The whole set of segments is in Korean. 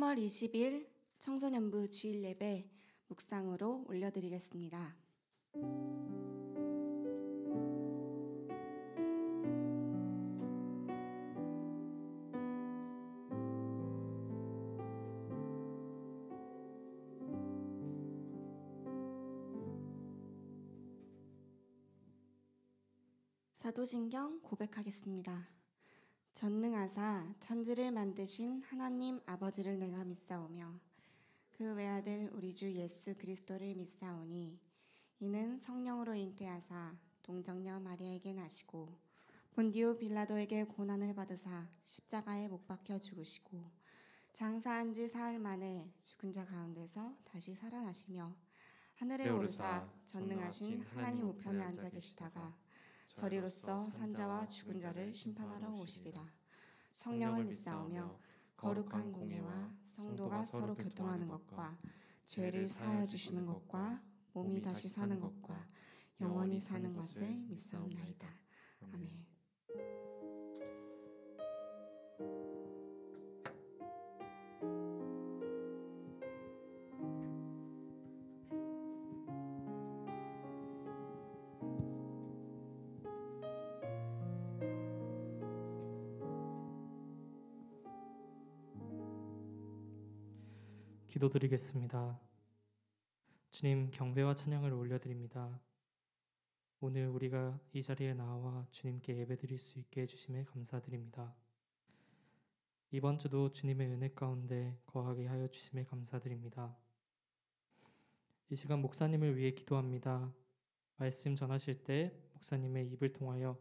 3월 20일 청소년부 주일 예배 묵상으로 올려드리겠습니다. 사도신경 고백하겠습니다. 전능하사 천지를 만드신 하나님 아버지를 내가 믿사오며 그 외아들 우리 주 예수 그리스도를 믿사오니 이는 성령으로 잉태하사 동정녀 마리아에게 나시고 본디오 빌라도에게 고난을 받으사 십자가에 못 박혀 죽으시고 장사한 지 사흘 만에 죽은 자 가운데서 다시 살아나시며 하늘에 오르사 전능하신 하나님 우편에 앉아 계시다가 저리로서 산자와 죽은 자를 심판하러 오시리라. 성령을 믿사오며 거룩한 공예와 성도가 서로 교통하는 것과 죄를 사하여 주시는 것과 몸이 다시 사는 것과 영원히 사는 것을 믿사옵나이다. 아멘. 기도드리겠습니다. 주님, 경배와 찬양을 올려드립니다. 오늘 우리가 이 자리에 나와 주님께 예배드릴 수 있게 해주심에 감사드립니다. 이번 주도 주님의 은혜 가운데 거하게 하여 주심에 감사드립니다. 이 시간 목사님을 위해 기도합니다. 말씀 전하실 때 목사님의 입을 통하여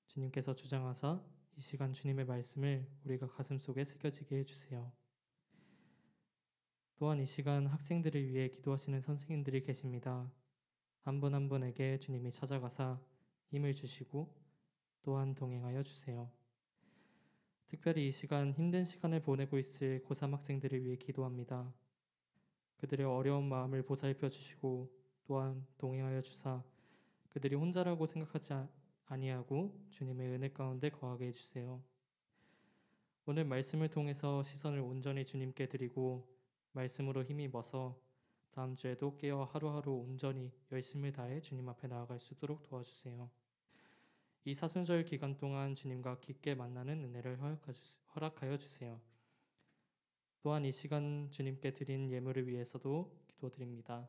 주님께서 주장하사 이 시간 주님의 말씀을 우리가 가슴속에 새겨지게 해주세요. 또한 이 시간 학생들을 위해 기도하시는 선생님들이 계십니다. 한 분 한 분에게 주님이 찾아가사 힘을 주시고 또한 동행하여 주세요. 특별히 이 시간 힘든 시간을 보내고 있을 고3 학생들을 위해 기도합니다. 그들의 어려운 마음을 보살펴 주시고 또한 동행하여 주사 그들이 혼자라고 생각하지 아니하고 주님의 은혜 가운데 거하게 해주세요. 오늘 말씀을 통해서 시선을 온전히 주님께 드리고 말씀으로 힘이 꿔서 다음 주에도 깨어 하루하루 온전히 열심을 다해 주님 앞에 나아갈 수 있도록 도와주세요. 이 사순절 기간 동안 주님과 깊게 만나는 은혜를 허락하여 주세요. 또한 이 시간 주님께 드린 예물을 위해서도 기도드립니다.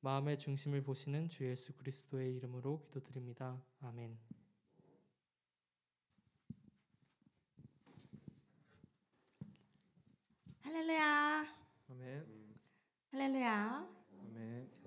마음의 중심을 보시는 주 예수 그리스도의 이름으로 기도드립니다. 아멘. 할렐루야. 아멘. 할렐루야. 아멘.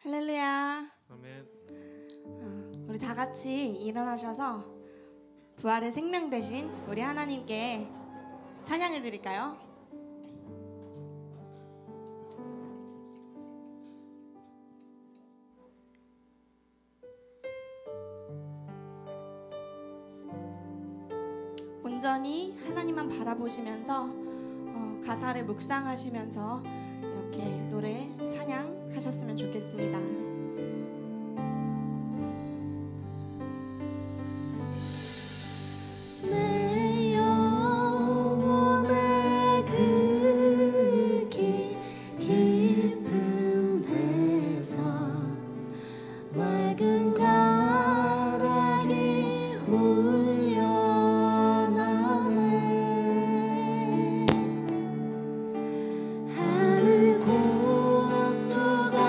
할렐루야. 아멘. 우리 다 같이 일어나셔서 부활의 생명 되신 우리 하나님께 찬양을 드릴까요? 온전히 하나님만 바라보시면서 가사를 묵상하시면서 이렇게 노래 찬양하셨으면 좋겠습니다. 내 영혼의 그 깊은 데서 맑은 가락이 울려나네. 하늘 공조가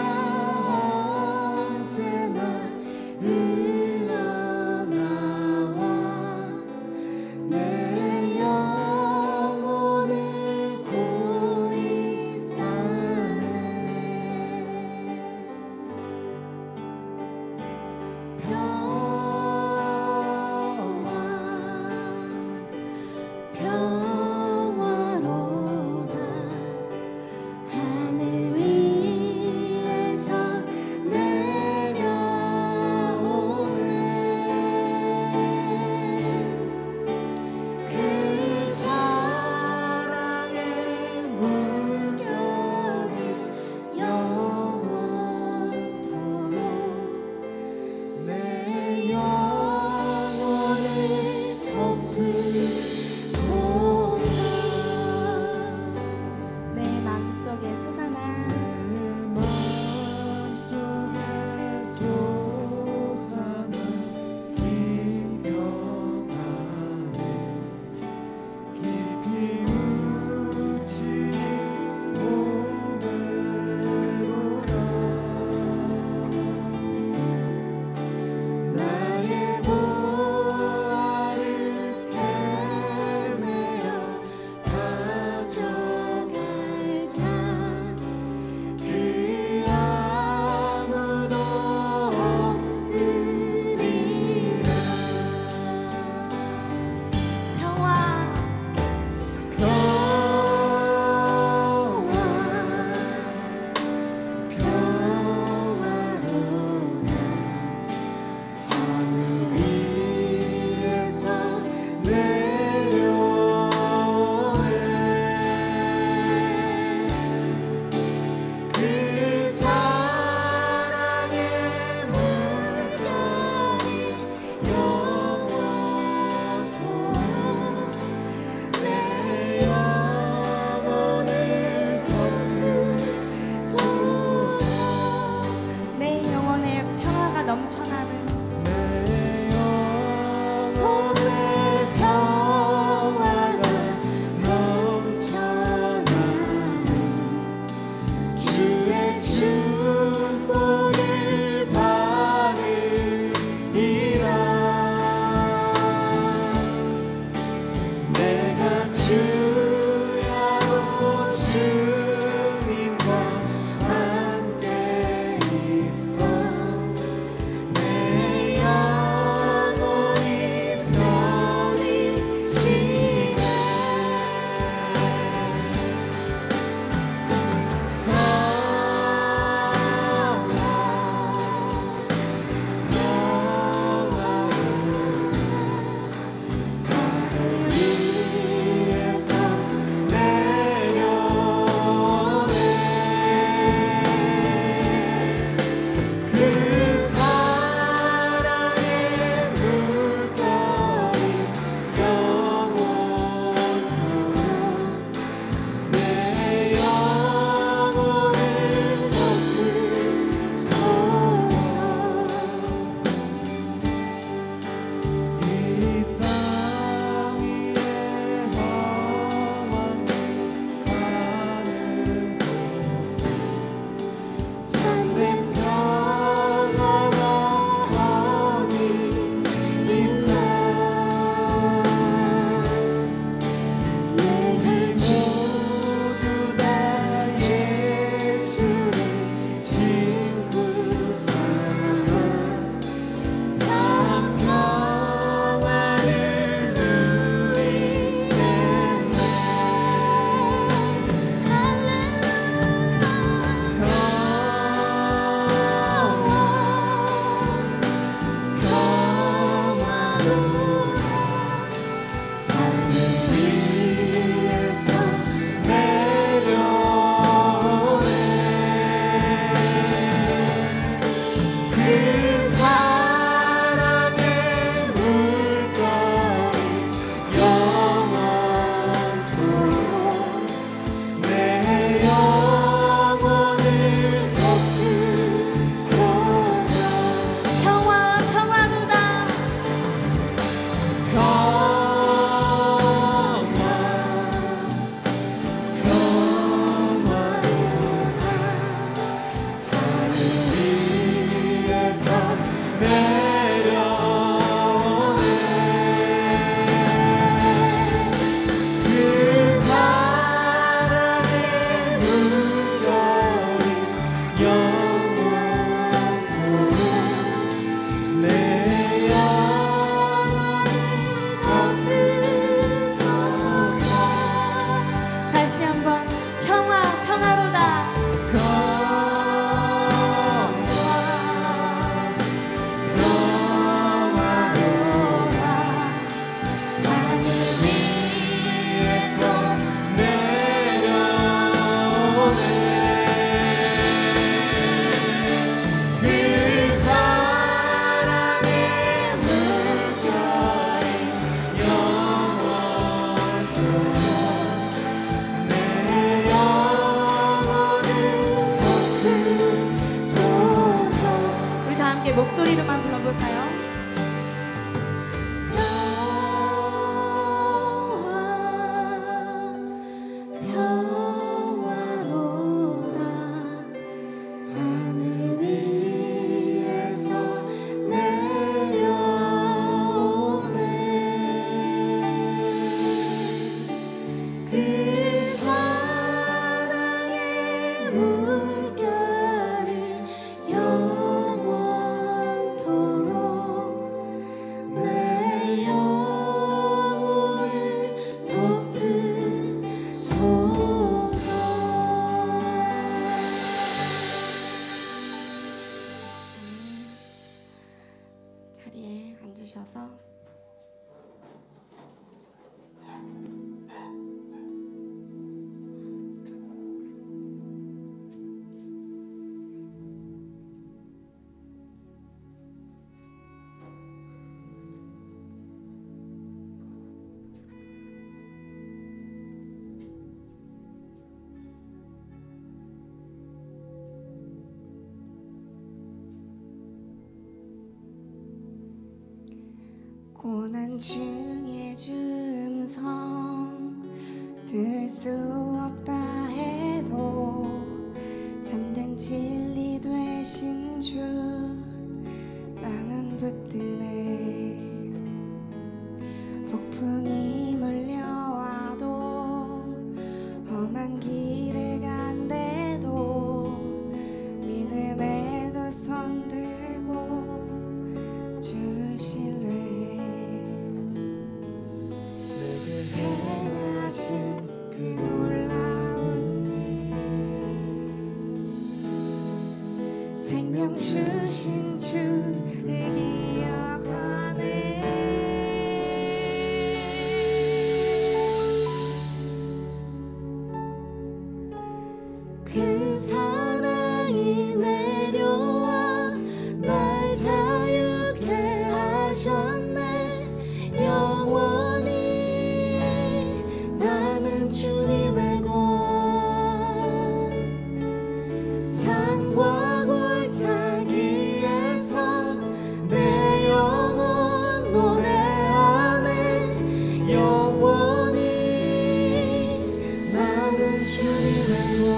물결을 영원토록 내 영혼을 덮으소서. 자리에 앉으셔서 고난 중에 주음성 들을 수 없다 해도 참된 진리 되신 주 나는 붙드네. 폭풍이 몰려와도 험한 길을 간대도 믿음에도 손 들고 주 신뢰 내게 행하신 그 놀라운 일 생명 주신 주를 기억하네. 그 사랑이 내려와 날 자유케 하셨네. 영원히 나는 주님의 것 산과 골짜기에서 내 영혼 노래하네. 영원히 나는 주님의 것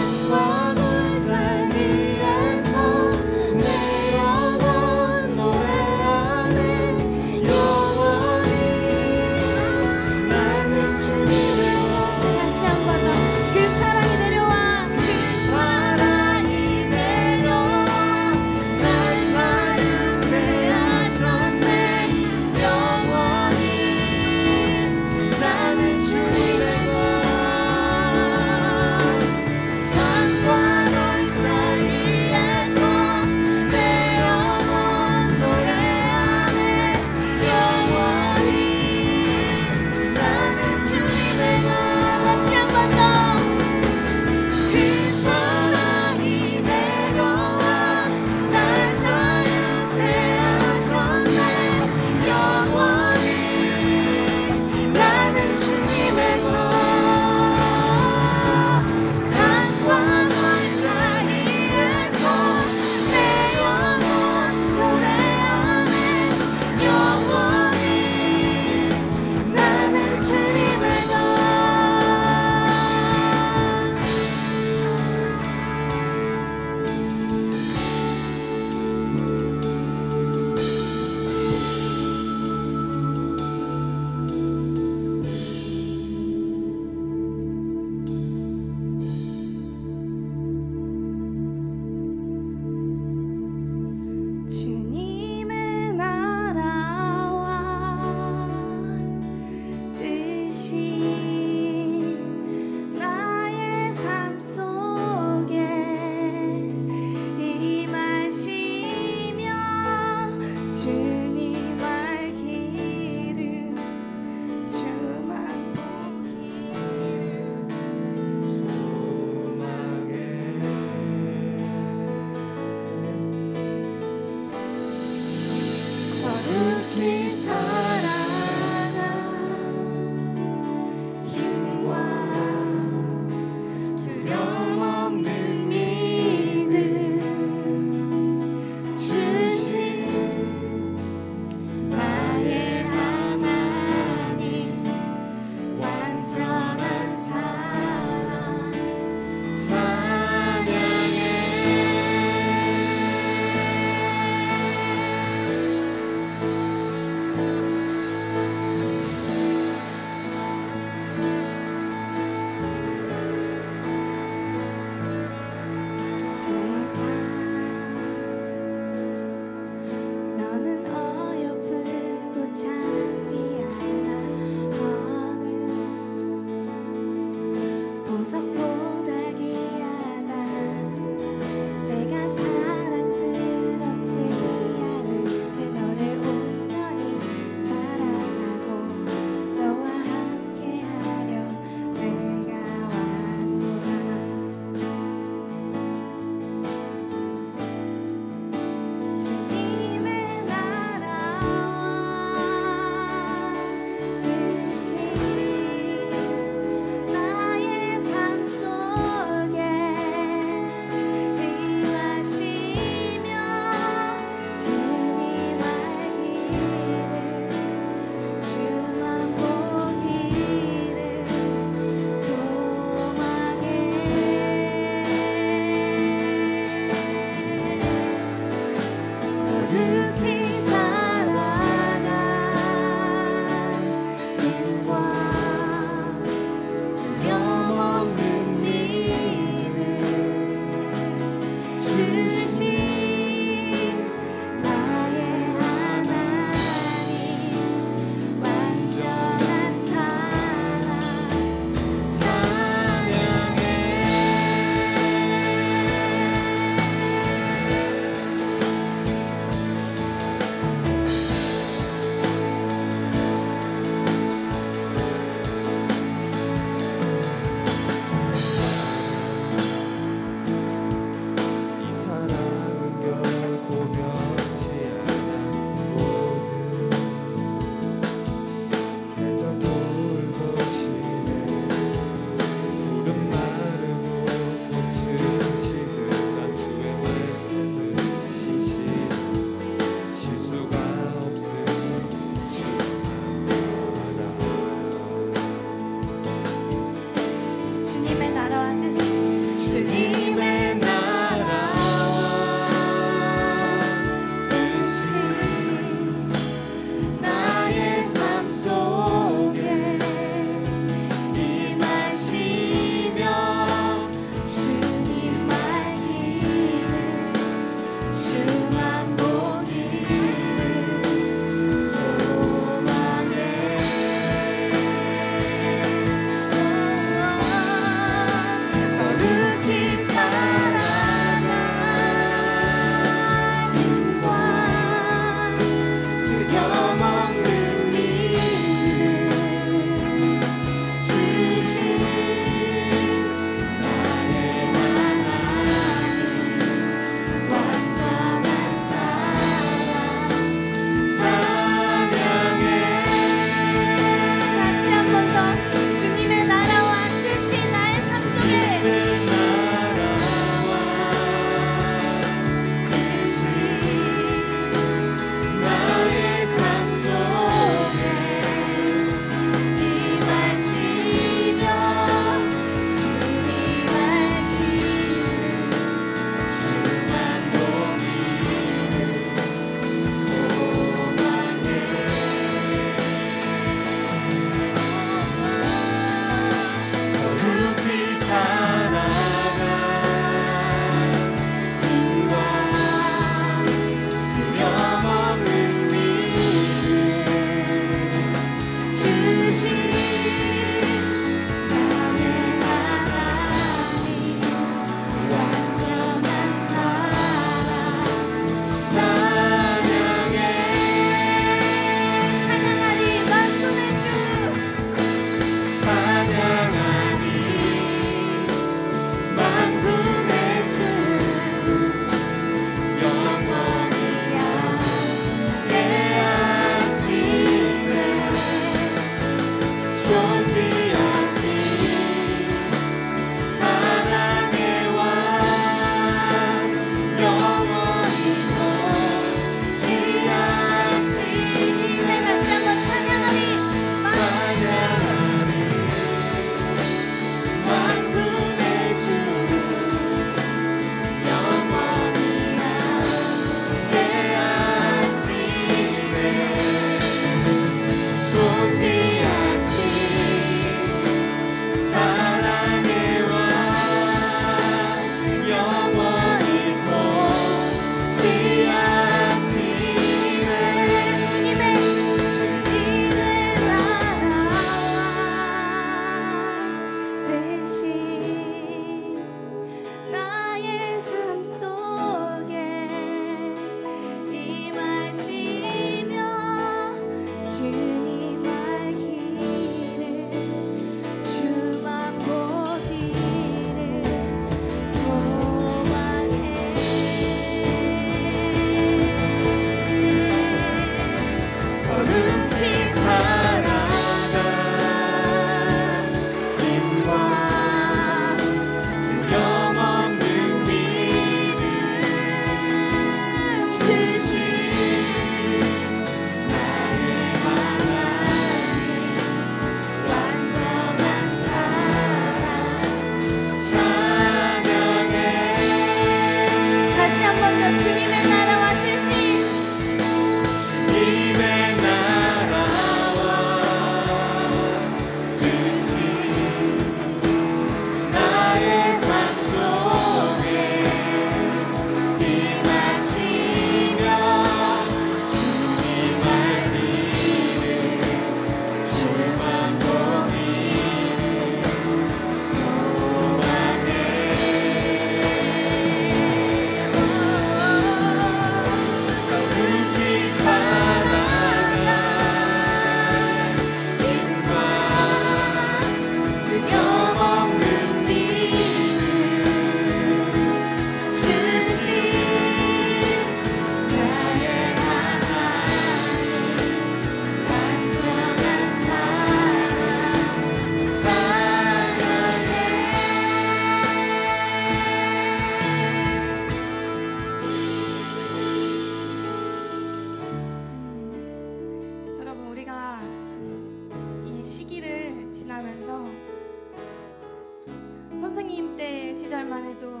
시절만 해도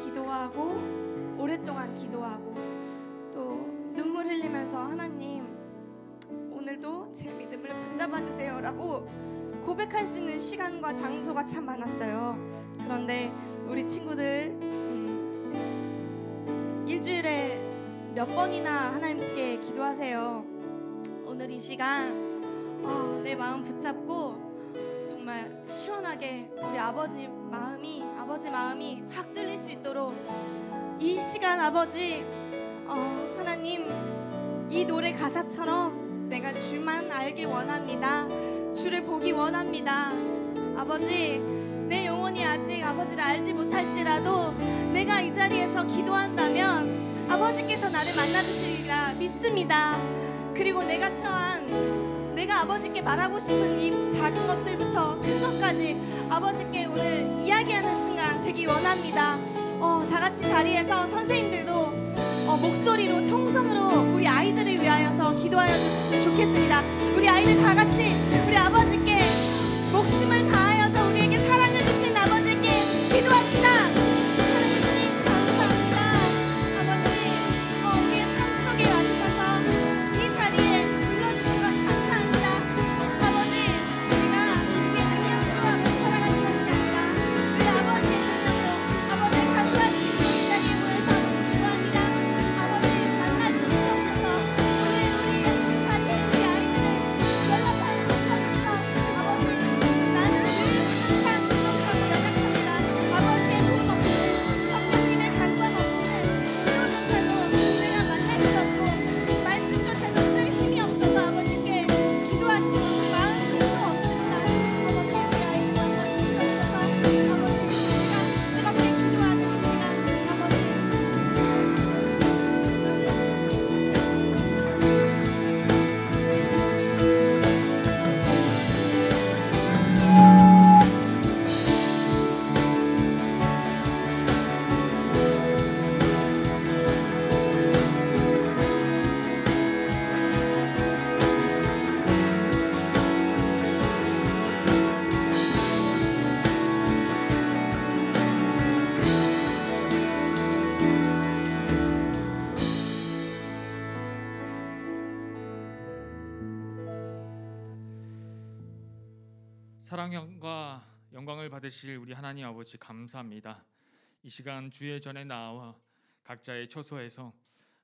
기도하고 오랫동안 기도하고 또 눈물 흘리면서 하나님 오늘도 제 믿음을 붙잡아 주세요 라고 고백할 수 있는 시간과 장소가 참 많았어요. 그런데 우리 친구들 일주일에 몇 번이나 하나님께 기도하세요. 오늘 이 시간 내 마음 붙잡고 정말 시원하게 우리 아버지 마음이 확 뚫릴 수 있도록 이 시간 아버지 하나님 이 노래 가사처럼 내가 주만 알길 원합니다. 주를 보기 원합니다. 아버지 내 영혼이 아직 아버지를 알지 못할지라도 내가 이 자리에서 기도한다면 아버지께서 나를 만나주시리라 믿습니다. 그리고 내가 아버지께 말하고 싶은 이 작은 것들부터 큰 것까지 아버지께 오늘 이야기하는 순간 되기 원합니다. 다 같이 자리에서 선생님들도 목소리로 통성으로 우리 아이들을 위하여서 기도하였으면 좋겠습니다. 우리 아이들 다 같이 우리 아버지께 목숨을 다하여서 우리에게 사랑을 주신 아버지께 기도합니다. 하나님 감사합니다. 아버지 우리의 삶 속에 와주셔서 이 자리에 불러주신 것 감사합니다. 아버지 우리가 우리의 능력으로 살아가는 것이 아니라 우리 아버지의 능력으로 아버지의 감사하신 이 자리에 모여서 기도합니다. 아버지 만나 주시옵소서. 오늘 우리 자리에 우리 아이들을 연락하여 주셔서 사랑과 영광을 받으실 우리 하나님 아버지 감사합니다. 이 시간 주의 전에 나와 각자의 처소에서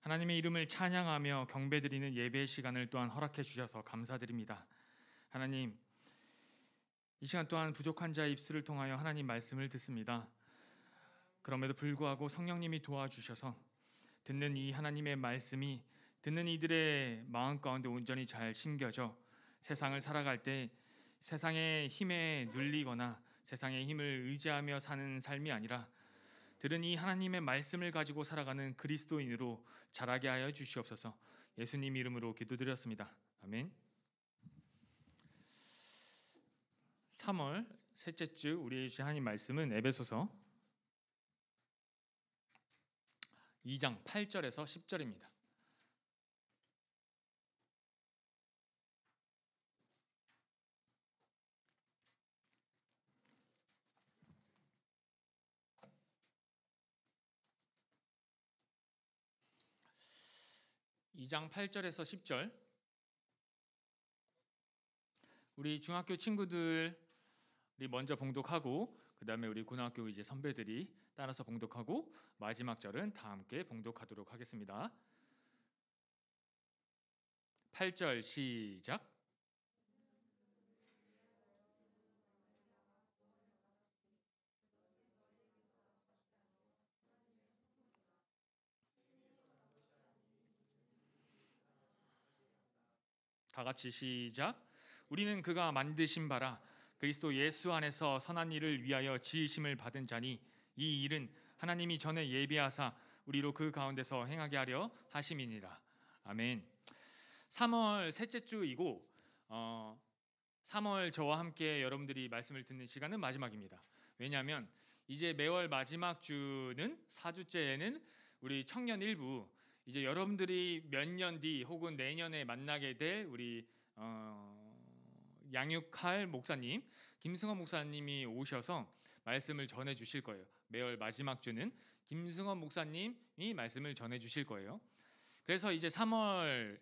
하나님의 이름을 찬양하며 경배드리는 예배의 시간을 또한 허락해 주셔서 감사드립니다. 하나님, 이 시간 또한 부족한 자의 입술을 통하여 하나님 말씀을 듣습니다. 그럼에도 불구하고 성령님이 도와주셔서 듣는 이 하나님의 말씀이 듣는 이들의 마음 가운데 온전히 잘 심겨져 세상을 살아갈 때 세상의 힘에 눌리거나 세상의 힘을 의지하며 사는 삶이 아니라 들은 이 하나님의 말씀을 가지고 살아가는 그리스도인으로 자라게 하여 주시옵소서. 예수님 이름으로 기도드렸습니다. 아멘. 3월 셋째 주 우리의 주신 하나님 말씀은 에베소서 2장 8절에서 10절입니다. (2장 8절에서 10절) 우리 중학교 친구들이 먼저 봉독하고 그 다음에 우리 고등학교 이제 선배들이 따라서 봉독하고 마지막 절은 다 함께 봉독하도록 하겠습니다. 8절 시작. 다 같이 시작. 우리는 그가 만드신 바라 그리스도 예수 안에서 선한 일을 위하여 지으심을 받은 자니 이 일은 하나님이 전에 예비하사 우리로 그 가운데서 행하게 하려 하심이니라. 아멘. 3월 셋째 주이고 3월 저와 함께 여러분들이 말씀을 듣는 시간은 마지막입니다. 왜냐하면 이제 매월 마지막 주는 4주째에는 우리 청년 일부 이제 여러분들이 몇 년 뒤 혹은 내년에 만나게 될 우리 양육할 목사님 김승원 목사님이 오셔서 말씀을 전해 주실 거예요. 매월 마지막 주는 김승원 목사님이 말씀을 전해 주실 거예요. 그래서 이제 3월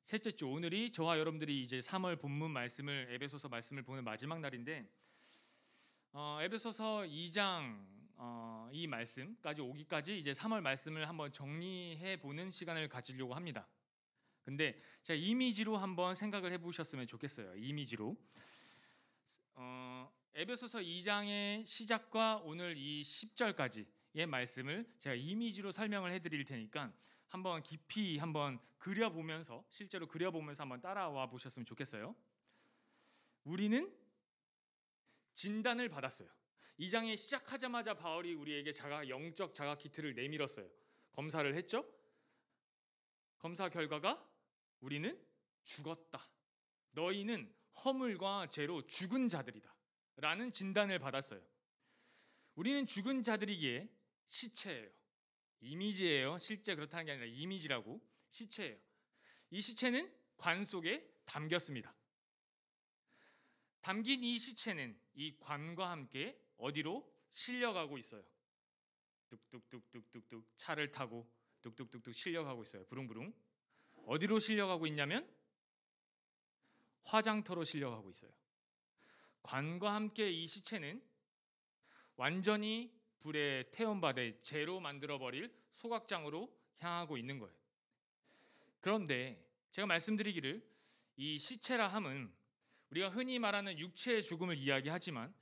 셋째 주 오늘이 저와 여러분들이 이제 3월 본문 말씀을 에베소서 말씀을 보는 마지막 날인데 에베소서 2장 이 말씀까지 오기까지 이제 3월 말씀을 한번 정리해 보는 시간을 가지려고 합니다. 근데 제가 이미지로 한번 생각을 해보셨으면 좋겠어요. 이미지로 에베소서 2장의 시작과 오늘 이 10절까지의 말씀을 제가 이미지로 설명을 해드릴 테니까 한번 깊이 한번 그려보면서 실제로 그려보면서 한번 따라와 보셨으면 좋겠어요. 우리는 진단을 받았어요. 2장에 시작하자마자 바울이 우리에게 영적 자각 키트를 내밀었어요. 검사를 했죠. 검사 결과가 우리는 죽었다. 너희는 허물과 죄로 죽은 자들이다 라는 진단을 받았어요. 우리는 죽은 자들이기에 시체예요. 이미지예요. 실제 그렇다는 게 아니라 이미지라고. 시체예요. 이 시체는 관 속에 담겼습니다. 담긴 이 시체는 이 관과 함께 어디로 실려가고 있어요. 뚝뚝뚝뚝뚝뚝 차를 타고 뚝뚝뚝뚝 실려가고 있어요. 부릉부릉. 어디로 실려가고 있냐면 화장터로 실려가고 있어요. 관과 함께 이 시체는 완전히 불에 태움받아 재로 만들어버릴 소각장으로 향하고 있는 거예요. 그런데 제가 말씀드리기를 이 시체라 함은 우리가 흔히 말하는 육체의 죽음을 이야기하지만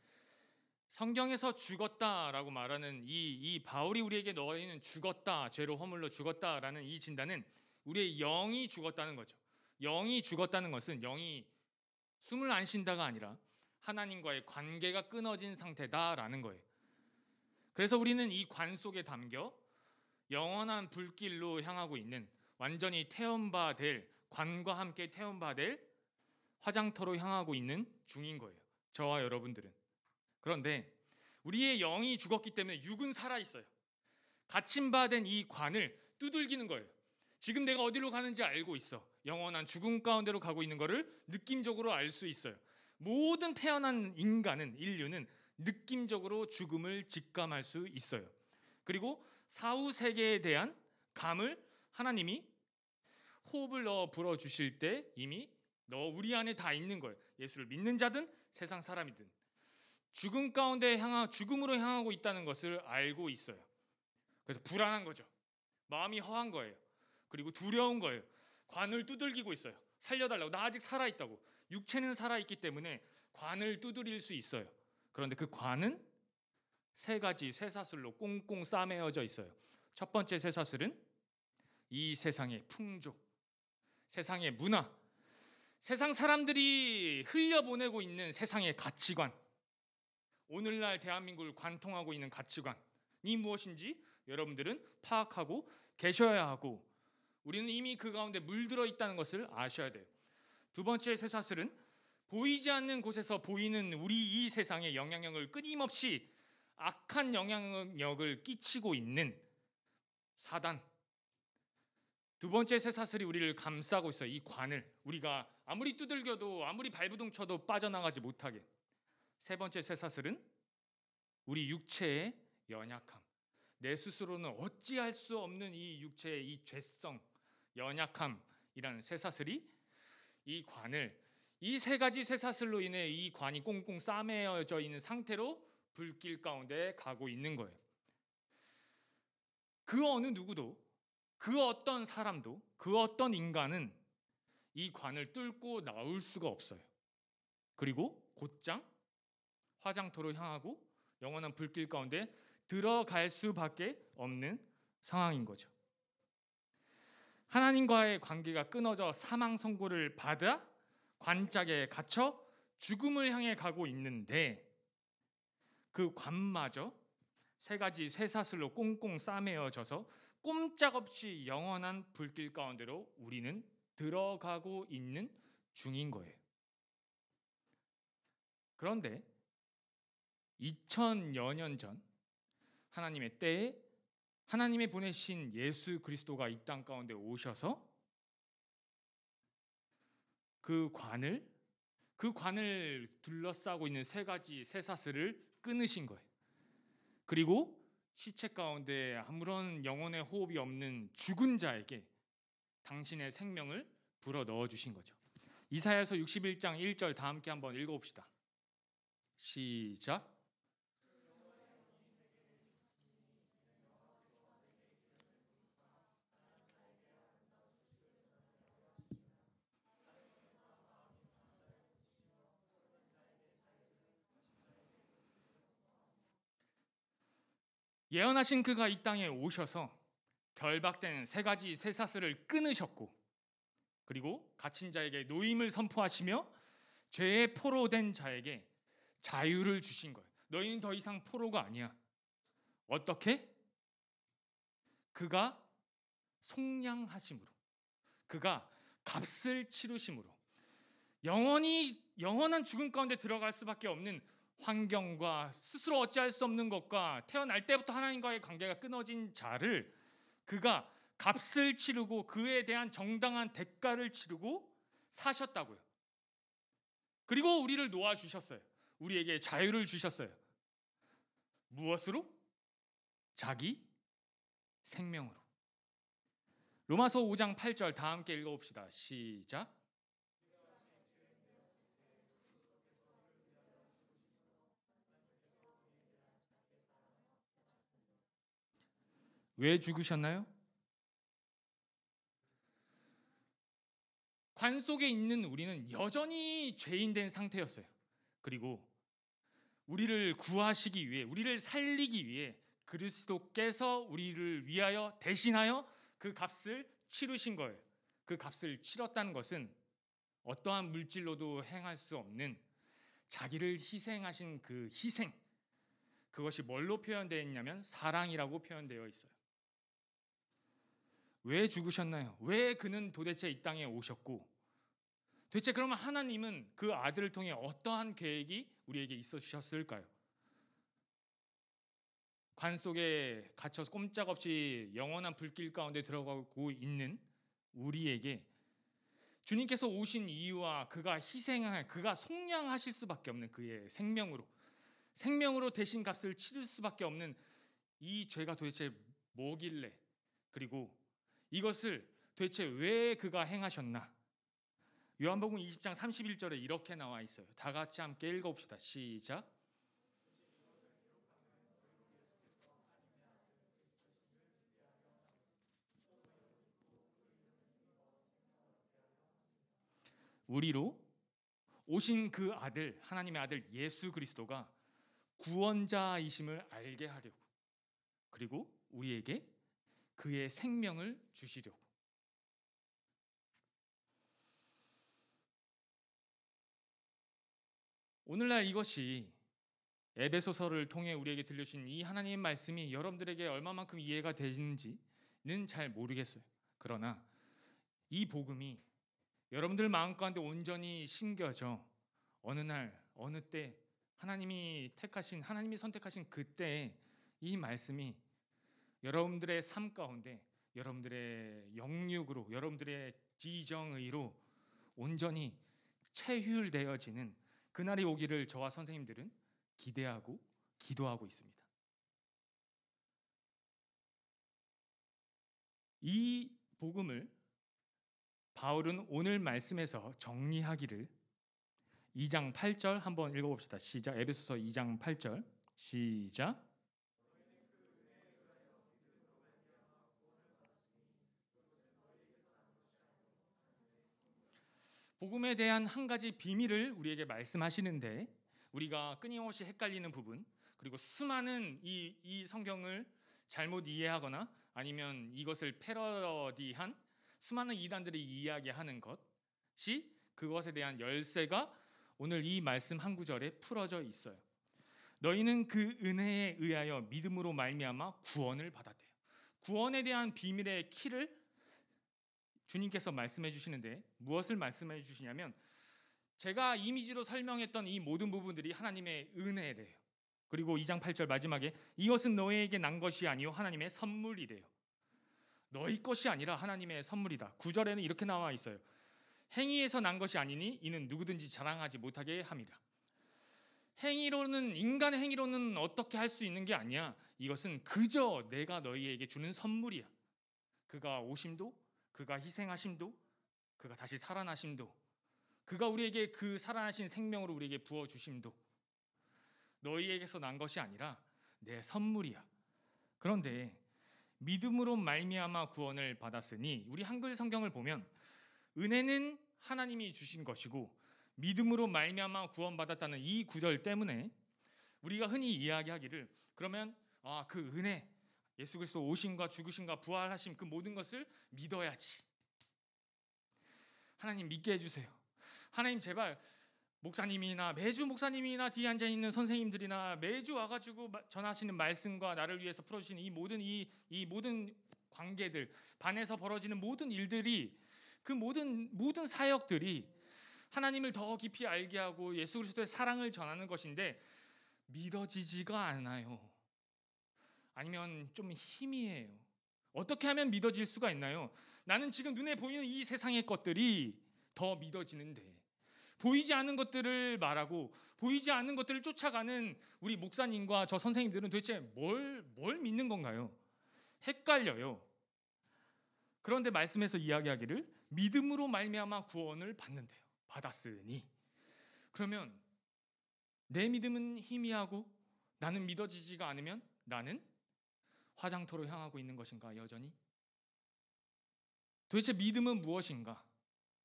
성경에서 죽었다라고 말하는 이 바울이 우리에게 너희는 죽었다, 죄로 허물로 죽었다라는 이 진단은 우리의 영이 죽었다는 거죠. 영이 죽었다는 것은 영이 숨을 안 쉰다가 아니라 하나님과의 관계가 끊어진 상태다라는 거예요. 그래서 우리는 이 관 속에 담겨 영원한 불길로 향하고 있는 완전히 태움바 될 관과 함께 태움바 될 화장터로 향하고 있는 중인 거예요. 저와 여러분들은. 그런데 우리의 영이 죽었기 때문에 육은 살아있어요. 갇힌 바 된 이 관을 두들기는 거예요. 지금 내가 어디로 가는지 알고 있어. 영원한 죽음 가운데로 가고 있는 것을 느낌적으로 알 수 있어요. 모든 태어난 인류는 느낌적으로 죽음을 직감할 수 있어요. 그리고 사후 세계에 대한 감을 하나님이 호흡을 넣어 불어주실 때 이미 너 우리 안에 다 있는 거예요. 예수를 믿는 자든 세상 사람이든 죽음 가운데 죽음으로 향하고 있다는 것을 알고 있어요. 그래서 불안한 거죠. 마음이 허한 거예요. 그리고 두려운 거예요. 관을 두들기고 있어요. 살려달라고. 나 아직 살아있다고. 육체는 살아있기 때문에 관을 두드릴 수 있어요. 그런데 그 관은 세 가지 쇠사슬로 꽁꽁 싸매어져 있어요. 첫 번째 쇠사슬은 이 세상의 풍조, 세상의 문화, 세상 사람들이 흘려보내고 있는 세상의 가치관, 오늘날 대한민국을 관통하고 있는 가치관이 무엇인지 여러분들은 파악하고 계셔야 하고 우리는 이미 그 가운데 물들어 있다는 것을 아셔야 돼요. 두 번째 쇠사슬은 보이지 않는 곳에서 보이는 우리 이 세상의 영향력을 끊임없이 악한 영향력을 끼치고 있는 사단. 두 번째 쇠사슬이 우리를 감싸고 있어요. 이 관을 우리가 아무리 두들겨도 아무리 발부둥 쳐도 빠져나가지 못하게. 세 번째 쇠사슬은 우리 육체의 연약함. 내 스스로는 어찌할 수 없는 이 육체의 이 죄성, 연약함이라는 쇠사슬이 이 관을 이 세 가지 쇠사슬로 인해 이 관이 꽁꽁 싸매어져 있는 상태로 불길 가운데 가고 있는 거예요. 그 어느 누구도 그 어떤 사람도 그 어떤 인간은 이 관을 뚫고 나올 수가 없어요. 그리고 곧장 화장터로 향하고 영원한 불길 가운데 들어갈 수밖에 없는 상황인 거죠. 하나님과의 관계가 끊어져 사망 선고를 받아 관짝에 갇혀 죽음을 향해 가고 있는데 그 관마저 세 가지 쇠사슬로 꽁꽁 싸매어져서 꼼짝없이 영원한 불길 가운데로 우리는 들어가고 있는 중인 거예요. 그런데 2000여 년 전 하나님의 때에 하나님의 보내신 예수 그리스도가 이 땅 가운데 오셔서 그 관을 둘러싸고 있는 세 가지 쇠사슬을 끊으신 거예요. 그리고 시체 가운데 아무런 영혼의 호흡이 없는 죽은 자에게 당신의 생명을 불어 넣어 주신 거죠. 이사야서 61장 1절 다 함께 한번 읽어봅시다. 시작. 예언하신 그가 이 땅에 오셔서 결박된 세 가지 쇠사슬을 끊으셨고 그리고 갇힌 자에게 노임을 선포하시며 죄의 포로된 자에게 자유를 주신 거예요. 너희는 더 이상 포로가 아니야. 어떻게? 그가 속량하심으로, 그가 값을 치르심으로 영원한 죽음 가운데 들어갈 수밖에 없는 환경과 스스로 어찌할 수 없는 것과 태어날 때부터 하나님과의 관계가 끊어진 자를 그가 값을 치르고 그에 대한 정당한 대가를 치르고 사셨다고요. 그리고 우리를 놓아주셨어요. 우리에게 자유를 주셨어요. 무엇으로? 자기 생명으로. 로마서 5장 8절 다 함께 읽어봅시다. 시작. 왜 죽으셨나요? 관 속에 있는 우리는 여전히 죄인 된 상태였어요. 그리고 우리를 구하시기 위해, 우리를 살리기 위해 그리스도께서 우리를 위하여 대신하여 그 값을 치르신 거예요. 그 값을 치렀다는 것은 어떠한 물질로도 행할 수 없는 자기를 희생하신 그 희생, 그것이 뭘로 표현되어 있냐면 사랑이라고 표현되어 있어요. 왜 죽으셨나요? 왜 그는 도대체 이 땅에 오셨고 도대체 그러면 하나님은 그 아들을 통해 어떠한 계획이 우리에게 있어 주셨을까요? 관 속에 갇혀서 꼼짝없이 영원한 불길 가운데 들어가고 있는 우리에게 주님께서 오신 이유와 그가 그가 속량하실 수밖에 없는 그의 생명으로 대신 값을 치를 수밖에 없는 이 죄가 도대체 뭐길래, 그리고 이것을 도대체 왜 그가 행하셨나? 요한복음 20장 31절에 이렇게 나와 있어요. 다 같이 함께 읽어봅시다. 시작. 우리로 오신 그 아들, 하나님의 아들 예수 그리스도가 구원자이심을 알게 하려고, 그리고 우리에게 그의 생명을 주시려고. 오늘날 이것이 에베소서를 통해 우리에게 들려주신 이 하나님의 말씀이 여러분들에게 얼마만큼 이해가 되는지는 잘 모르겠어요. 그러나 이 복음이 여러분들 마음 가운데 온전히 심겨져 어느 날 어느 때 하나님이 선택하신 그때 이 말씀이 여러분들의 삶 가운데 여러분들의 영육으로, 여러분들의 지정의로 온전히 체휼되어지는 그날이 오기를 저와 선생님들은 기대하고 기도하고 있습니다. 이 복음을 바울은 오늘 말씀에서 정리하기를 2장 8절 한번 읽어봅시다. 시작. 에베소서 2장 8절 시작. 복음에 대한 한 가지 비밀을 우리에게 말씀하시는데, 우리가 끊임없이 헷갈리는 부분, 그리고 수많은 이 성경을 잘못 이해하거나 아니면 이것을 패러디한 수많은 이단들이 이야기하는 것이, 그것에 대한 열쇠가 오늘 이 말씀 한 구절에 풀어져 있어요. 너희는 그 은혜에 의하여 믿음으로 말미암아 구원을 받았대요. 구원에 대한 비밀의 키를 주님께서 말씀해 주시는데, 무엇을 말씀해 주시냐면, 제가 이미지로 설명했던 이 모든 부분들이 하나님의 은혜래요. 그리고 2장 8절 마지막에 이것은 너희에게 난 것이 아니요 하나님의 선물이래요. 너희 것이 아니라 하나님의 선물이다. 9절에는 이렇게 나와 있어요. 행위에서 난 것이 아니니 이는 누구든지 자랑하지 못하게 함이라. 인간의 행위로는 어떻게 할 수 있는 게 아니야. 이것은 그저 내가 너희에게 주는 선물이야. 그가 오심도, 그가 희생하심도, 그가 다시 살아나심도, 그가 우리에게 그 살아나신 생명으로 우리에게 부어주심도 너희에게서 난 것이 아니라 내 선물이야. 그런데 믿음으로 말미암아 구원을 받았으니, 우리 한글 성경을 보면 은혜는 하나님이 주신 것이고 믿음으로 말미암아 구원받았다는 이 구절 때문에 우리가 흔히 이야기하기를, 그러면 그 은혜, 예수 그리스도 오심과 죽으심과 부활하심, 그 모든 것을 믿어야지. 하나님 믿게 해주세요. 하나님 제발 매주 목사님이나 뒤에 앉아있는 선생님들이나 매주 와가지고 전하시는 말씀과 나를 위해서 풀어주시는 이 모든 관계들, 반에서 벌어지는 모든 일들이, 그 모든 사역들이 하나님을 더 깊이 알게 하고 예수 그리스도의 사랑을 전하는 것인데 믿어지지가 않아요. 아니면 좀 희미해요. 어떻게 하면 믿어질 수가 있나요? 나는 지금 눈에 보이는 이 세상의 것들이 더 믿어지는데, 보이지 않는 것들을 말하고 보이지 않는 것들을 쫓아가는 우리 목사님과 저 선생님들은 도대체 뭘 믿는 건가요? 헷갈려요. 그런데 말씀에서 이야기하기를 믿음으로 말미암아 구원을 받았으니, 그러면 내 믿음은 희미하고 나는 믿어지지가 않으면 나는 화장터로 향하고 있는 것인가 여전히? 도대체 믿음은 무엇인가?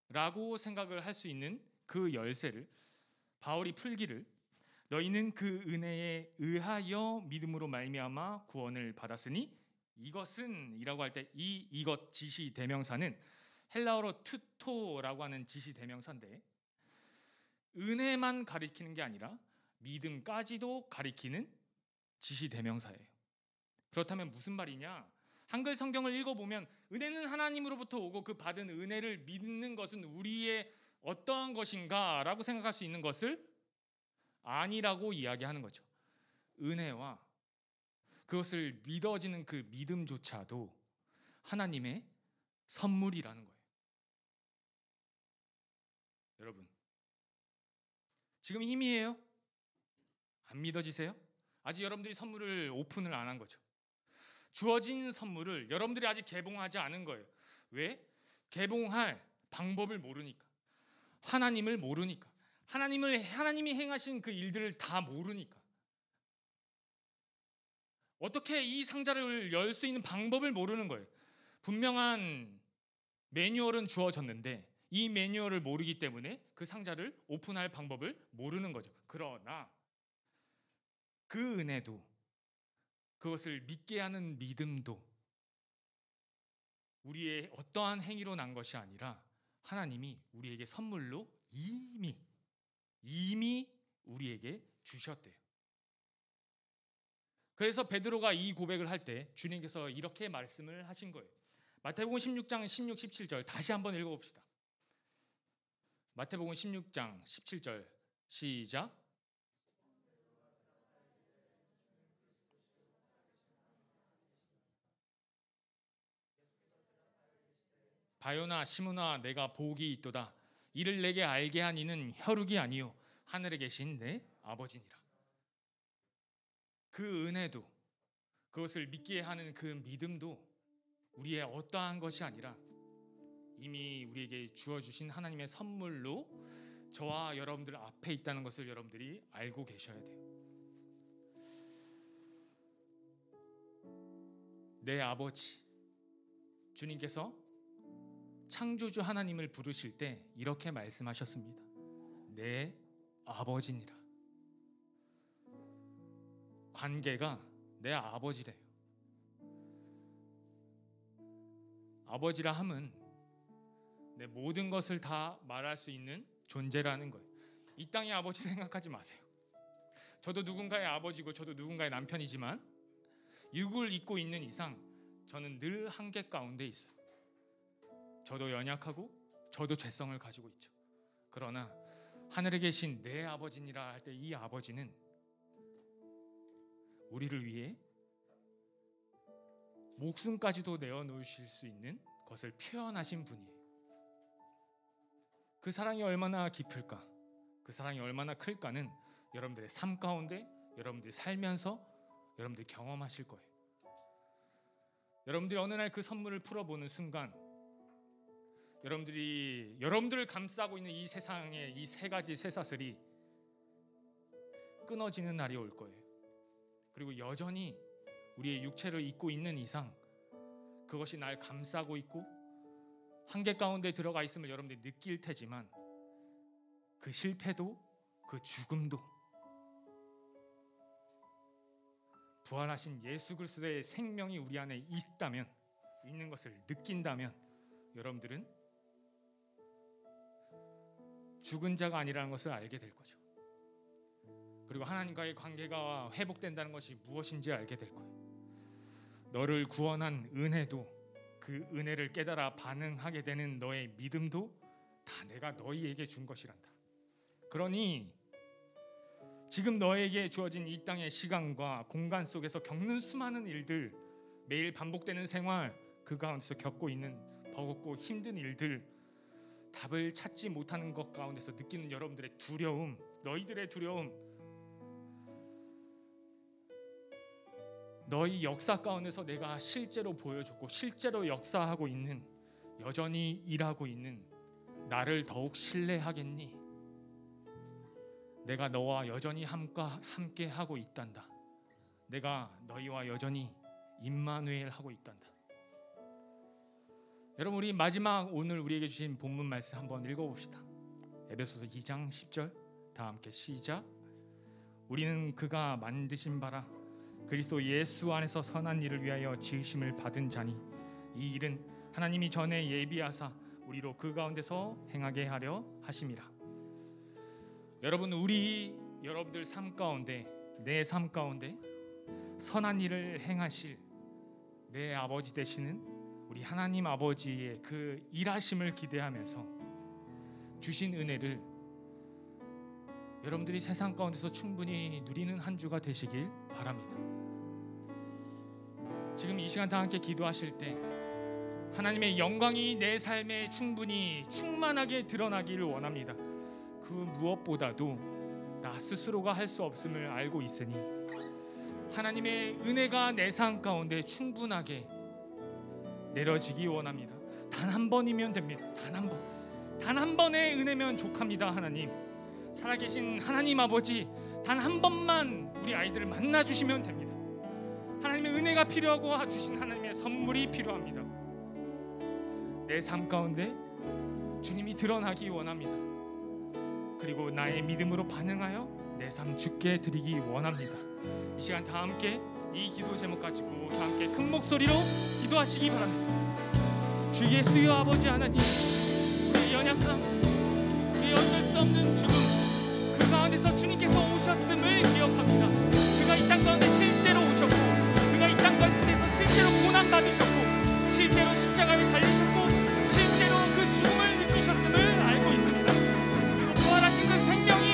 라고 생각을 할 수 있는 그 열쇠를 바울이 풀기를, 너희는 그 은혜에 의하여 믿음으로 말미암아 구원을 받았으니, 이것은 이라고 할 때 이것 지시 대명사는 헬라어로 투토라고 하는 지시 대명사인데, 은혜만 가리키는 게 아니라 믿음까지도 가리키는 지시 대명사예요. 그렇다면 무슨 말이냐? 한글 성경을 읽어보면 은혜는 하나님으로부터 오고 그 받은 은혜를 믿는 것은 우리의 어떠한 것인가 라고 생각할 수 있는 것을 아니라고 이야기하는 거죠. 은혜와 그것을 믿어지는 그 믿음조차도 하나님의 선물이라는 거예요. 여러분, 지금 희미해요? 안 믿어지세요? 아직 여러분들이 선물을 오픈을 안 한 거죠. 주어진 선물을 여러분들이 아직 개봉하지 않은 거예요. 왜? 개봉할 방법을 모르니까. 하나님을 모르니까, 하나님이 행하신 그 일들을 다 모르니까, 어떻게 이 상자를 열 수 있는 방법을 모르는 거예요. 분명한 매뉴얼은 주어졌는데 이 매뉴얼을 모르기 때문에 그 상자를 오픈할 방법을 모르는 거죠. 그러나 그 은혜도, 그것을 믿게 하는 믿음도 우리의 어떠한 행위로 난 것이 아니라 하나님이 우리에게 선물로 이미 우리에게 주셨대요. 그래서 베드로가 이 고백을 할 때 주님께서 이렇게 말씀을 하신 거예요. 마태복음 16장 16, 17절 다시 한번 읽어봅시다. 마태복음 16장 17절 시작. 바요나 시므나 내가 복이 있도다. 이를 내게 알게 한 이는 혈육이 아니요 하늘에 계신 내 아버지니라. 그 은혜도, 그것을 믿게 하는 그 믿음도 우리의 어떠한 것이 아니라 이미 우리에게 주어주신 하나님의 선물로 저와 여러분들 앞에 있다는 것을 여러분들이 알고 계셔야 돼요. 내 아버지, 주님께서 창조주 하나님을 부르실 때 이렇게 말씀하셨습니다. 내 아버지니라. 관계가 내 아버지래요. 아버지라 함은 내 모든 것을 다 말할 수 있는 존재라는 거예요. 이 땅의 아버지 생각하지 마세요. 저도 누군가의 아버지고 저도 누군가의 남편이지만 육을 입고 있는 이상 저는 늘 한계 가운데 있어요. 저도 연약하고 저도 죄성을 가지고 있죠. 그러나 하늘에 계신 내 아버지니라 할 때 이 아버지는 우리를 위해 목숨까지도 내어놓으실 수 있는 것을 표현하신 분이에요. 그 사랑이 얼마나 깊을까, 그 사랑이 얼마나 클까는 여러분들의 삶 가운데 여러분들이 살면서 여러분들이 경험하실 거예요. 여러분들이 어느 날 그 선물을 풀어보는 순간 여러분들을 감싸고 있는 이 세상의 이 세 가지 쇠사슬이 끊어지는 날이 올 거예요. 그리고 여전히 우리의 육체를 입고 있는 이상 그것이 날 감싸고 있고 한계 가운데 들어가 있음을 여러분들이 느낄 테지만 그 실패도 그 죽음도 부활하신 예수 그리스도의 생명이 우리 안에 있다면, 있는 것을 느낀다면 여러분들은 죽은 자가 아니라는 것을 알게 될 거죠. 그리고 하나님과의 관계가 회복된다는 것이 무엇인지 알게 될 거예요. 너를 구원한 은혜도, 그 은혜를 깨달아 반응하게 되는 너의 믿음도 다 내가 너희에게 준 것이란다. 그러니 지금 너에게 주어진 이 땅의 시간과 공간 속에서 겪는 수많은 일들, 매일 반복되는 생활, 그 가운데서 겪고 있는 버겁고 힘든 일들, 답을 찾지 못하는 것 가운데서 느끼는 여러분들의 두려움, 너희들의 두려움, 너희 역사 가운데서 내가 실제로 보여줬고 실제로 역사하고 있는, 여전히 일하고 있는 나를 더욱 신뢰하겠니? 내가 너와 여전히 함께 하고 있단다. 내가 너희와 여전히 임마누엘 하고 있단다. 여러분, 우리 마지막 오늘 우리에게 주신 본문 말씀 한번 읽어봅시다. 에베소서 2장 10절 다 함께 시작. 우리는 그가 만드신 바라 그리스도 예수 안에서 선한 일을 위하여 지으심을 받은 자니 이 일은 하나님이 전에 예비하사 우리로 그 가운데서 행하게 하려 하심이라. 여러분, 여러분들 삶 가운데, 내 삶 가운데 선한 일을 행하실 내 아버지 되시는 우리 하나님 아버지의 그 일하심을 기대하면서 주신 은혜를 여러분들이 세상 가운데서 충분히 누리는 한 주가 되시길 바랍니다. 지금 이 시간 다 함께 기도하실 때 하나님의 영광이 내 삶에 충만하게 드러나기를 원합니다. 그 무엇보다도 나 스스로가 할 수 없음을 알고 있으니 하나님의 은혜가 내 삶 가운데 충분하게 내려지기 원합니다. 단 한 번이면 됩니다. 단 한 번. 단 한 번의 은혜면 족합니다. 하나님, 살아계신 하나님 아버지, 단 한 번만 우리 아이들을 만나주시면 됩니다. 하나님의 은혜가 필요하고 주신 하나님의 선물이 필요합니다. 내 삶 가운데 주님이 드러나기 원합니다. 그리고 나의 믿음으로 반응하여 내 삶 주께 드리기 원합니다. 이 시간 다 함께 이 기도 제목 가지고 다 함께 큰 목소리로 기도하시기 바랍니다. 주 예수여 아버지 하나님, 우리의 연약함, 우리의 어쩔 수 없는 죽음, 그 가운데서 주님께서 오셨음을 기억합니다. 그가 이 땅 가운데 실제로 오셨고, 그가 이 땅 가운데서 실제로 고난 받으셨고, 실제로 십자가에 달리셨고, 실제로 그 죽음을 느끼셨음을 알고 있습니다. 그리고 부활하신 그 생명이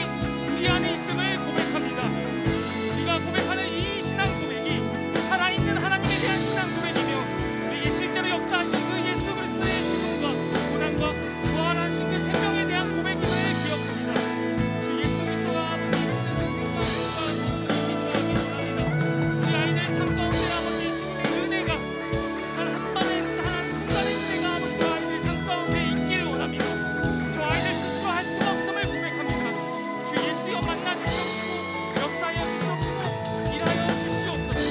우리 안에 있음을 고백합니다. 우리가 고백하는 이 신앙 고백이 살아있는 하나님에 대한 신앙 고백이며, 우리에게 실제로 역사하신 그 예수 그리스도의 죽음과 고난과 부활하신 그 생명에 대한 고백임을 기억합니다. 주 예수 그리스도가 아버지 있는 그 생명과 모습을 기도하기 원합니다. 우리 아이들 삶 가운데 아버지 주님의 은혜가 단 한 번의 단 한 순간의 은혜가 아버지 저 아이들 삶 가운데 있기를 원합니다. 저 아이들 스스로 할 수가 없음을 고백합니다. 주 예수여 만나 주시옵시고 역사하여 주시옵시고 일하여 주시옵소서.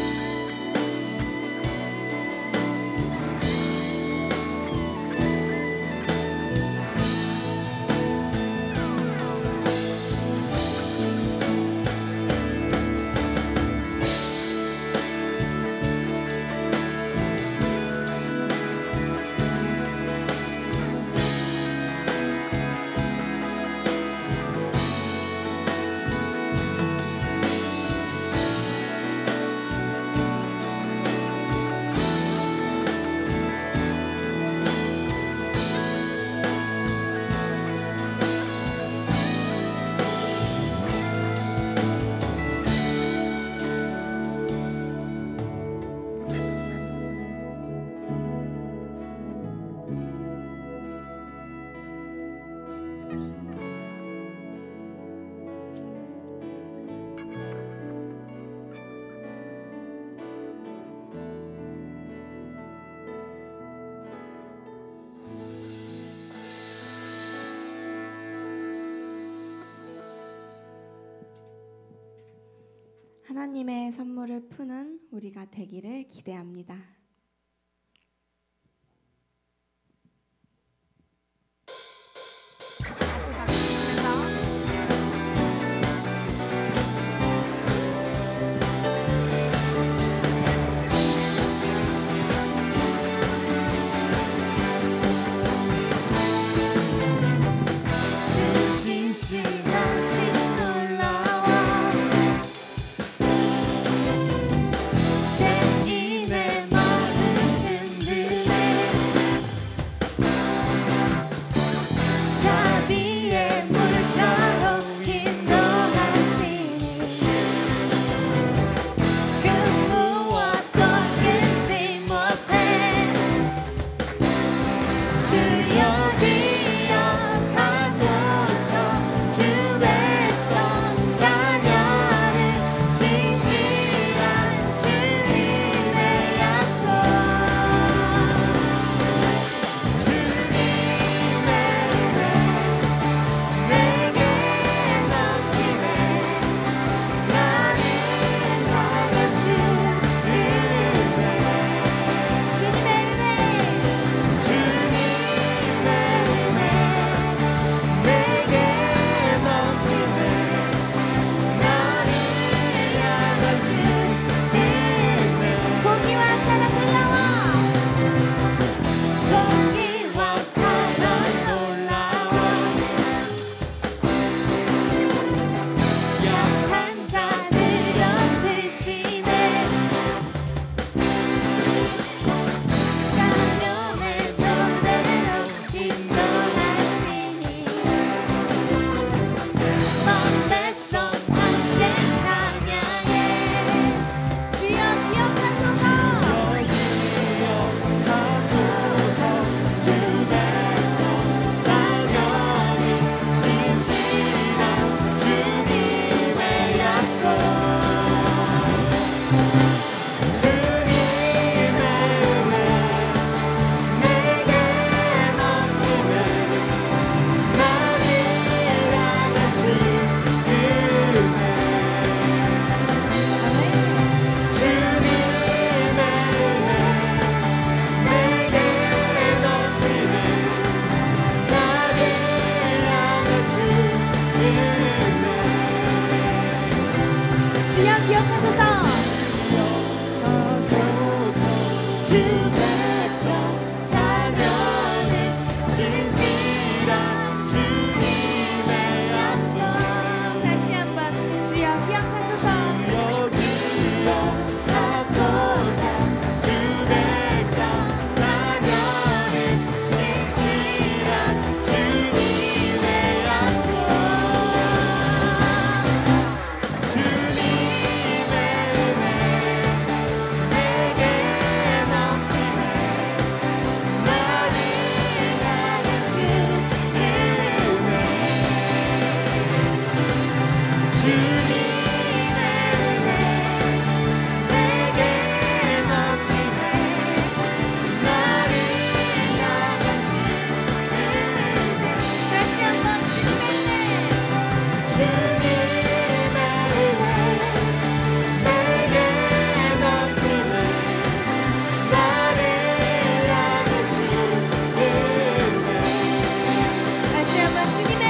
하나님의 선물을 푸는 우리가 되기를 기대합니다. 내 맘 기억하소서. 주 백성 자녀는 진실한 주님의 약속. 다시 한번 주여 기억하소서. 기억하소서. 주 백성 자녀는 진실한 주님의 약속. 주님의 은혜 내게 넘치네. 나를 향한 주의 은혜. 주님의 은혜 내게 넘치네. 나를 향한 주의 은혜. 다시 한번 주님의 은혜. 주님의 은혜 내게 넘치네. 나를 향한 주의 은혜. 다시 한번 주님의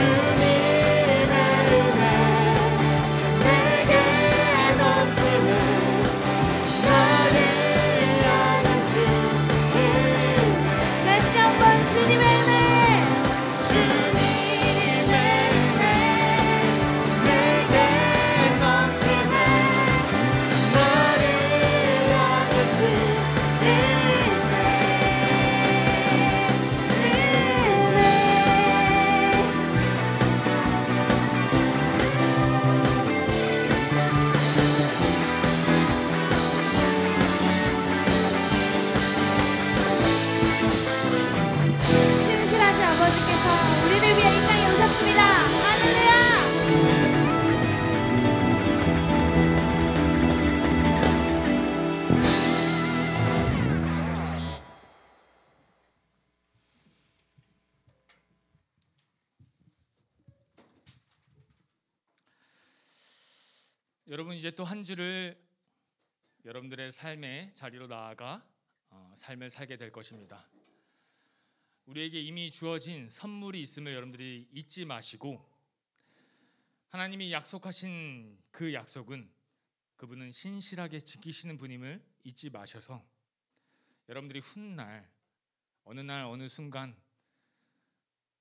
은혜 내게 넘치네. 나를 향한 주의 은혜. 다시 한번 주님의 은혜. 주님의 은혜 내게 넘치네. 나를 향한 주의 신실하신 아버지께서 우리를 위해 이 땅에 오셨습니다. 할렐루야. 여러분 이제 또 한 주를 여러분들의 삶의 자리로 나아가 삶을 살게 될 것입니다. 우리에게 이미 주어진 선물이 있음을 여러분들이 잊지 마시고 하나님이 약속하신 그 약속은 그분은 신실하게 지키시는 분임을 잊지 마셔서 여러분들이 훗날 어느 날 어느 순간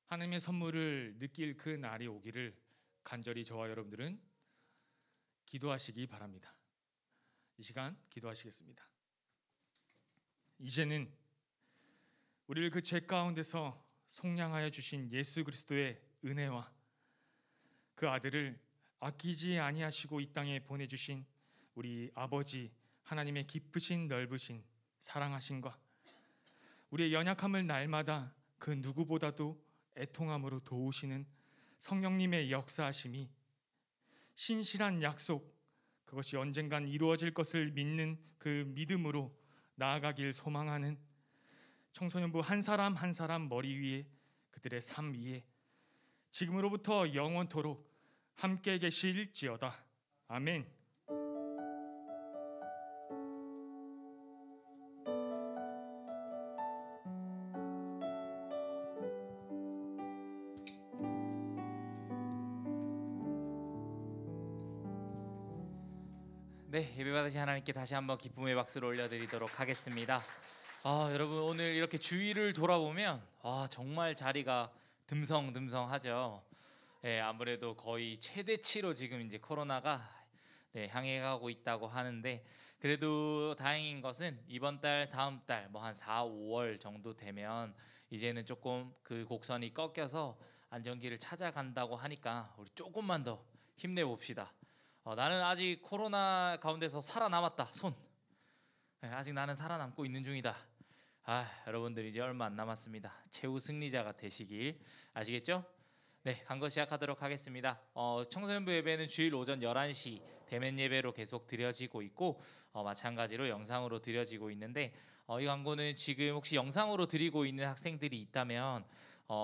하나님의 선물을 느낄 그 날이 오기를 간절히 저와 여러분들은 기도하시기 바랍니다. 이 시간 기도하시겠습니다. 이제는 우리를 그 죄 가운데서 속량하여 주신 예수 그리스도의 은혜와 그 아들을 아끼지 아니하시고 이 땅에 보내주신 우리 아버지 하나님의 깊으신 넓으신 사랑하심과 우리의 연약함을 날마다 그 누구보다도 애통함으로 도우시는 성령님의 역사하심이 신실한 약속, 그것이 언젠간 이루어질 것을 믿는 그 믿음으로 나아가길 소망하는 청소년부 한 사람 한 사람 머리 위에 그들의 삶 위에 지금으로부터 영원토록 함께 계실지어다. 아멘. 네, 예배받으신 하나님께 다시 한번 기쁨의 박수를 올려드리도록 하겠습니다. 여러분 오늘 이렇게 주위를 돌아보면 정말 자리가 듬성듬성하죠. 아무래도 거의 최대치로 지금 이제 코로나가 향해 가고 있다고 하는데 그래도 다행인 것은 이번 달, 다음 달 뭐 한 4, 5월 정도 되면 이제는 조금 그 곡선이 꺾여서 안정기를 찾아간다고 하니까 우리 조금만 더 힘내봅시다. 나는 아직 코로나 가운데서 살아남았다. 손. 아직 나는 살아남고 있는 중이다. 여러분들 이제 얼마 안 남았습니다. 최후 승리자가 되시길. 아시겠죠? 네, 간거 시작하도록 하겠습니다. 청소년부 예배는 주일 오전 11시 대면 예배로 계속 드려지고 있고 마찬가지로 영상으로 드려지고 있는데 이 광고는 지금 혹시 영상으로 드리고 있는 학생들이 있다면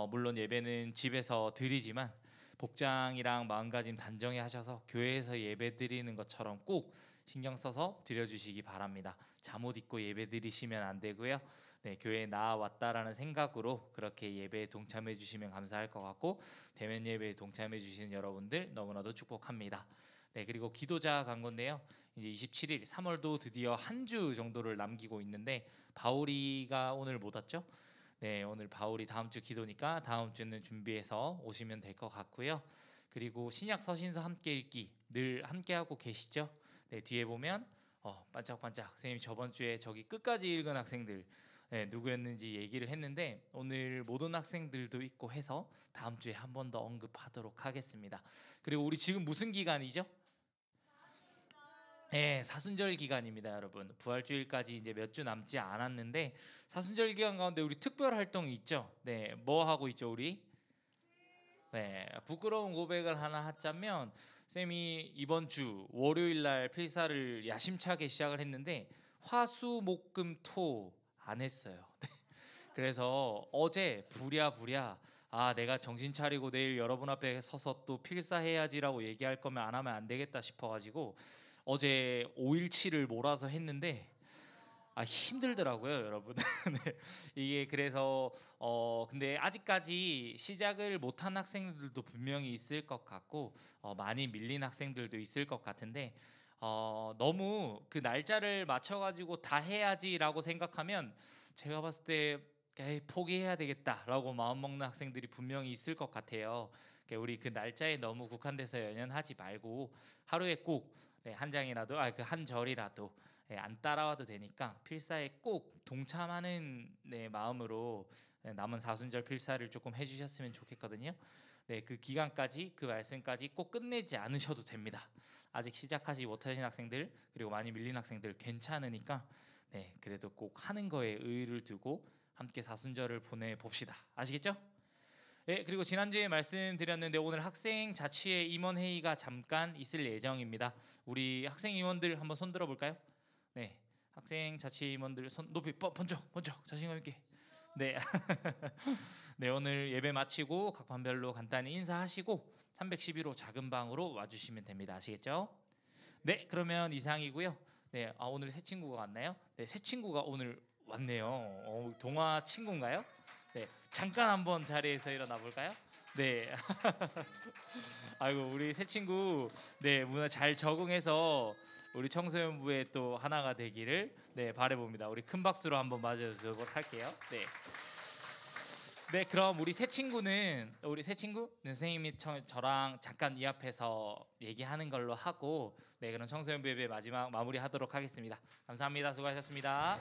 물론 예배는 집에서 드리지만 복장이랑 마음가짐 단정히 하셔서 교회에서 예배 드리는 것처럼 꼭 신경 써서 드려주시기 바랍니다. 잠옷 입고 예배 드리시면 안 되고요. 네, 교회에 나왔다라는 생각으로 그렇게 예배에 동참해 주시면 감사할 것 같고 대면 예배에 동참해 주시는 여러분들 너무나도 축복합니다. 네, 그리고 기도자 간 건데요. 이제 27일 3월도 드디어 한 주 정도를 남기고 있는데 바울이가 오늘 못 왔죠? 네, 오늘 바울이 다음 주 기도니까 다음 주는 준비해서 오시면 될 것 같고요. 그리고 신약 서신서 함께 읽기 늘 함께 하고 계시죠? 네, 뒤에 보면 반짝반짝 선생님이 저번 주에 저기 끝까지 읽은 학생들 누구였는지 얘기를 했는데 오늘 모든 학생들도 있고 해서 다음 주에 한 번 더 언급하도록 하겠습니다. 그리고 우리 지금 무슨 기간이죠? 네, 사순절 기간입니다, 여러분. 부활주일까지 이제 몇 주 남지 않았는데 사순절 기간 가운데 우리 특별 활동이 있죠. 네, 뭐 하고 있죠, 우리? 네, 부끄러운 고백을 하나 하자면 쌤이 이번 주 월요일 날 필사를 야심차게 시작을 했는데 화수목금토 안 했어요. 그래서 어제 부랴부랴 내가 정신 차리고 내일 여러분 앞에 서서 또 필사해야지라고 얘기할 거면 안 하면 안 되겠다 싶어가지고 어제 5일치를 몰아서 했는데 힘들더라고요, 여러분. 네, 이게 그래서 근데 아직까지 시작을 못한 학생들도 분명히 있을 것 같고 많이 밀린 학생들도 있을 것 같은데 너무 그 날짜를 맞춰가지고 다 해야지라고 생각하면 제가 봤을 때 포기해야 되겠다라고 마음먹는 학생들이 분명히 있을 것 같아요. 우리 그 날짜에 너무 국한돼서 연연하지 말고 하루에 꼭 한 장이라도 그 한 절이라도 안 따라와도 되니까 필사에 꼭 동참하는 마음으로 남은 사순절 필사를 조금 해주셨으면 좋겠거든요. 네, 그 기간까지 그 말씀까지 꼭 끝내지 않으셔도 됩니다. 아직 시작하지 못하신 학생들 그리고 많이 밀린 학생들 괜찮으니까 네, 그래도 꼭 하는 거에 의의를 두고 함께 사순절을 보내봅시다. 아시겠죠? 네, 그리고 지난주에 말씀드렸는데 오늘 학생 자치회 임원 회의가 잠깐 있을 예정입니다. 우리 학생 임원들 한번 손 들어볼까요? 네, 학생 자치 임원들 손 높이 번쩍 자신감 있게. 네, 네 오늘 예배 마치고 각 반별로 간단히 인사하시고 311호 작은 방으로 와주시면 됩니다. 아시겠죠? 네, 그러면 이상이고요. 네, 오늘 새 친구가 왔나요? 네, 새 친구가 오늘 왔네요. 동화 친구인가요? 네, 잠깐 한번 자리에서 일어나 볼까요? 네. 아이고 우리 새 친구 네 문화 잘 적응해서 우리 청소년부의 또 하나가 되기를 바라봅니다. 우리 큰 박수로 한번 맞아주도록 할게요. 네. 네, 그럼 우리 새 친구는 선생님이 저랑 잠깐 이 앞에서 얘기하는 걸로 하고 그럼 청소년부 예배 마지막 마무리하도록 하겠습니다. 감사합니다. 수고하셨습니다.